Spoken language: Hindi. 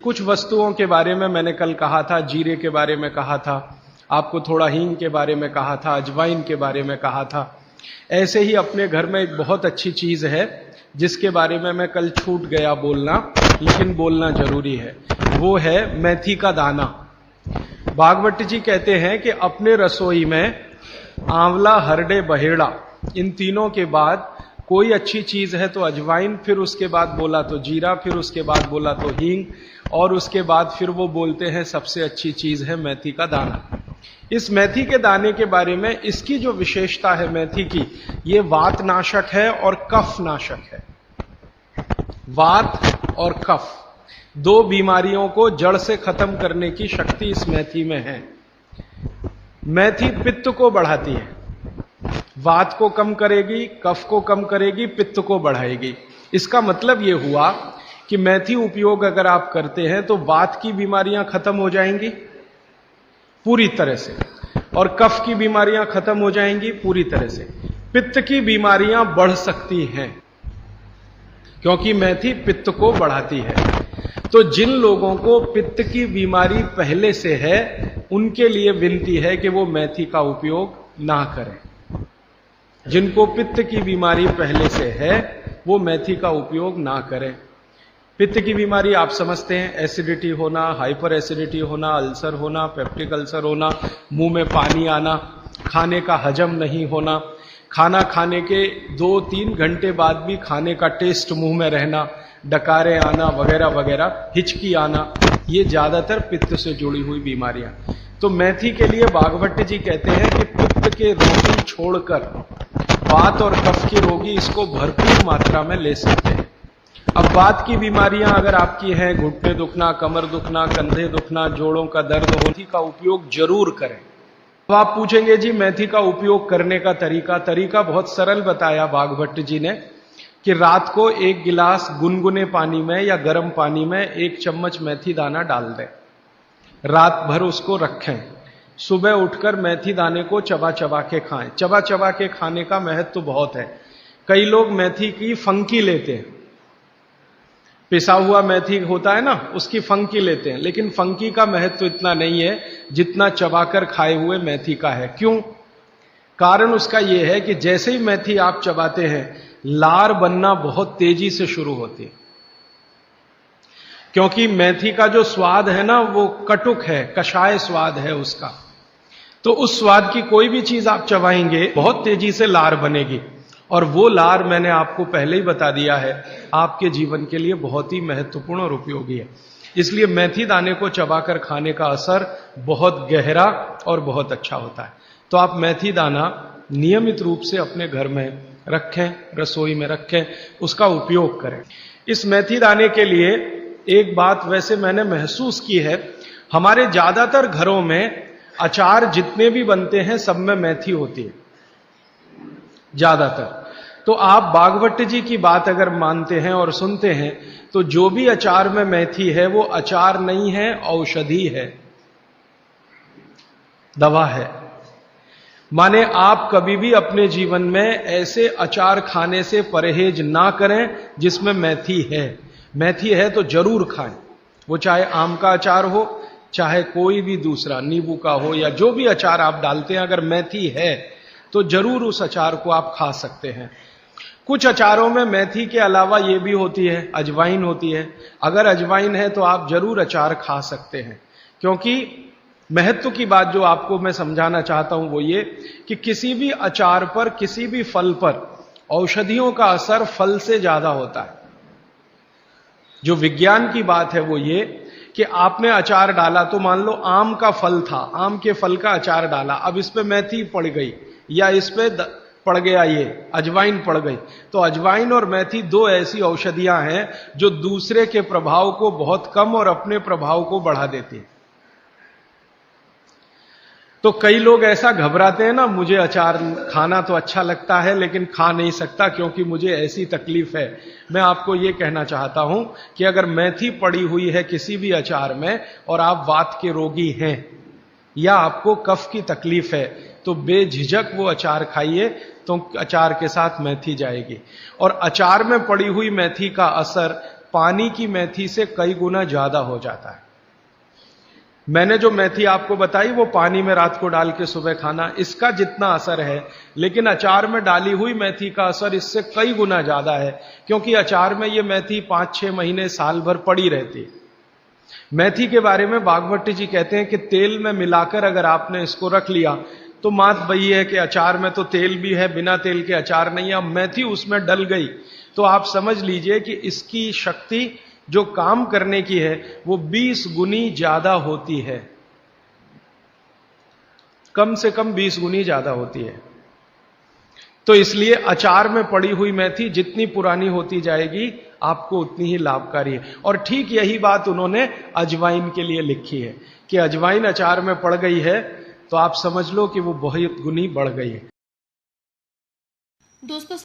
कुछ वस्तुओं के बारे में मैंने कल कहा था, जीरे के बारे में कहा था, आपको थोड़ा हींग के बारे में कहा था, अजवाइन के बारे में कहा था। ऐसे ही अपने घर में एक बहुत अच्छी चीज है जिसके बारे में मैं कल छूट गया बोलना, लेकिन बोलना जरूरी है। वो है मेथी का दाना। भागवत जी कहते हैं कि अपने रसोई में आंवला, हरडे, बहेड़ा, इन तीनों के बाद कोई अच्छी चीज है तो अजवाइन, फिर उसके बाद बोला तो जीरा, फिर उसके बाद बोला तो हींग, और उसके बाद फिर वो बोलते हैं सबसे अच्छी चीज है मेथी का दाना। इस मेथी के दाने के बारे में इसकी जो विशेषता है मेथी की, ये वात नाशक है और कफ नाशक है। वात और कफ दो बीमारियों को जड़ से खत्म करने की शक्ति इस मेथी में है। मेथी पित्त को बढ़ाती है, वात को कम करेगी, कफ को कम करेगी, पित्त को बढ़ाएगी। इसका मतलब यह हुआ कि मेथी उपयोग अगर आप करते हैं तो वात की बीमारियां खत्म हो जाएंगी पूरी तरह से, और कफ की बीमारियां खत्म हो जाएंगी पूरी तरह से। पित्त की बीमारियां बढ़ सकती हैं क्योंकि मेथी पित्त को बढ़ाती है। तो जिन लोगों को पित्त की बीमारी पहले से है, उनके लिए विनती है कि वो मेथी का उपयोग ना करें। जिनको पित्त की बीमारी पहले से है वो मेथी का उपयोग ना करें। पित्त की बीमारी आप समझते हैं, एसिडिटी होना, हाइपर एसिडिटी होना, अल्सर होना, पेप्टिक अल्सर होना, मुंह में पानी आना, खाने का हजम नहीं होना, खाना खाने के 2-3 घंटे बाद भी खाने का टेस्ट मुंह में रहना, डकारे आना वगैरह वगैरह, हिचकी आना, ये ज्यादातर पित्त से जुड़ी हुई बीमारियां। तो मेथी के लिए भागवत जी कहते हैं कि पित्त के रोगी छोड़कर वात और कफ के रोगी इसको भरपूर मात्रा में ले सकते हैं। अब वात की बीमारियां अगर आपकी हैं, घुटने दुखना, कमर दुखना, कंधे दुखना, जोड़ों का दर्द, मेथी का उपयोग जरूर करें। अब आप पूछेंगे जी मेथी का उपयोग करने का तरीका बहुत सरल बताया भागवत जी ने कि रात को 1 गिलास गुनगुने पानी में या गर्म पानी में 1 चम्मच मेथी दाना डाल दें, रात भर उसको रखें, सुबह उठकर मेथी दाने को चबा चबा के खाएं। चबा चबा के खाने का महत्व तो बहुत है। कई लोग मेथी की फंकी लेते हैं, पिसा हुआ मेथी होता है ना, उसकी फंकी लेते हैं, लेकिन फंकी का महत्व तो इतना नहीं है जितना चबाकर खाए हुए मेथी का है। क्यों? कारण उसका यह है कि जैसे ही मेथी आप चबाते हैं, लार बनना बहुत तेजी से शुरू होती है, क्योंकि मेथी का जो स्वाद है ना वो कटुक है, कषाय स्वाद है उसका। तो उस स्वाद की कोई भी चीज आप चबाएंगे बहुत तेजी से लार बनेगी, और वो लार मैंने आपको पहले ही बता दिया है आपके जीवन के लिए बहुत ही महत्वपूर्ण और उपयोगी है। इसलिए मेथी दाने को चबाकर खाने का असर बहुत गहरा और बहुत अच्छा होता है। तो आप मेथी दाना नियमित रूप से अपने घर में रखें, रसोई में रखें, उसका उपयोग करें। इस मेथी दाने के लिए एक बात वैसे मैंने महसूस की है, हमारे ज्यादातर घरों में अचार जितने भी बनते हैं सब में मेथी होती है ज्यादातर। तो आप भागवत जी की बात अगर मानते हैं और सुनते हैं तो जो भी अचार में मेथी है वो अचार नहीं है, औषधि है, दवा है। माने आप कभी भी अपने जीवन में ऐसे अचार खाने से परहेज ना करें जिसमें मेथी है। मेथी है तो जरूर खाएं, वो चाहे आम का अचार हो, चाहे कोई भी दूसरा, नींबू का हो, या जो भी अचार आप डालते हैं, अगर मेथी है तो जरूर उस अचार को आप खा सकते हैं। कुछ अचारों में मेथी के अलावा ये भी होती है, अजवाइन होती है। अगर अजवाइन है तो आप जरूर अचार खा सकते हैं, क्योंकि महत्व की बात जो आपको मैं समझाना चाहता हूं वो ये कि किसी भी अचार पर, किसी भी फल पर औषधियों का असर फल से ज्यादा होता है। जो विज्ञान की बात है वो ये कि आपने अचार डाला, तो मान लो आम का फल था, आम के फल का अचार डाला, अब इस पे मेथी पड़ गई या इस पे पड़ गया ये अजवाइन पड़ गई, तो अजवाइन और मेथी दो ऐसी औषधियां हैं जो दूसरे के प्रभाव को बहुत कम और अपने प्रभाव को बढ़ा देती है। तो कई लोग ऐसा घबराते हैं ना, मुझे अचार खाना तो अच्छा लगता है लेकिन खा नहीं सकता क्योंकि मुझे ऐसी तकलीफ है। मैं आपको ये कहना चाहता हूं कि अगर मेथी पड़ी हुई है किसी भी अचार में और आप वात के रोगी हैं या आपको कफ की तकलीफ है, तो बेझिझक वो अचार खाइए, तो अचार के साथ मेथी जाएगी। और अचार में पड़ी हुई मेथी का असर पानी की मेथी से कई गुना ज्यादा हो जाता है। मैंने जो मेथी आपको बताई वो पानी में रात को डाल के सुबह खाना, इसका जितना असर है, लेकिन अचार में डाली हुई मेथी का असर इससे कई गुना ज्यादा है, क्योंकि अचार में ये मेथी 5-6 महीने साल भर पड़ी रहती है। मेथी के बारे में बागभट्टी जी कहते हैं कि तेल में मिलाकर अगर आपने इसको रख लिया तो बात वही है कि अचार में तो तेल भी है, बिना तेल के अचार नहीं है। अब मेथी उसमें डल गई तो आप समझ लीजिए कि इसकी शक्ति जो काम करने की है वो 20 गुनी ज्यादा होती है, कम से कम 20 गुनी ज्यादा होती है। तो इसलिए अचार में पड़ी हुई मेथी जितनी पुरानी होती जाएगी आपको उतनी ही लाभकारी है। और ठीक यही बात उन्होंने अजवाइन के लिए लिखी है कि अजवाइन अचार में पड़ गई है तो आप समझ लो कि वो बहुत गुनी बढ़ गई है। दोस्तों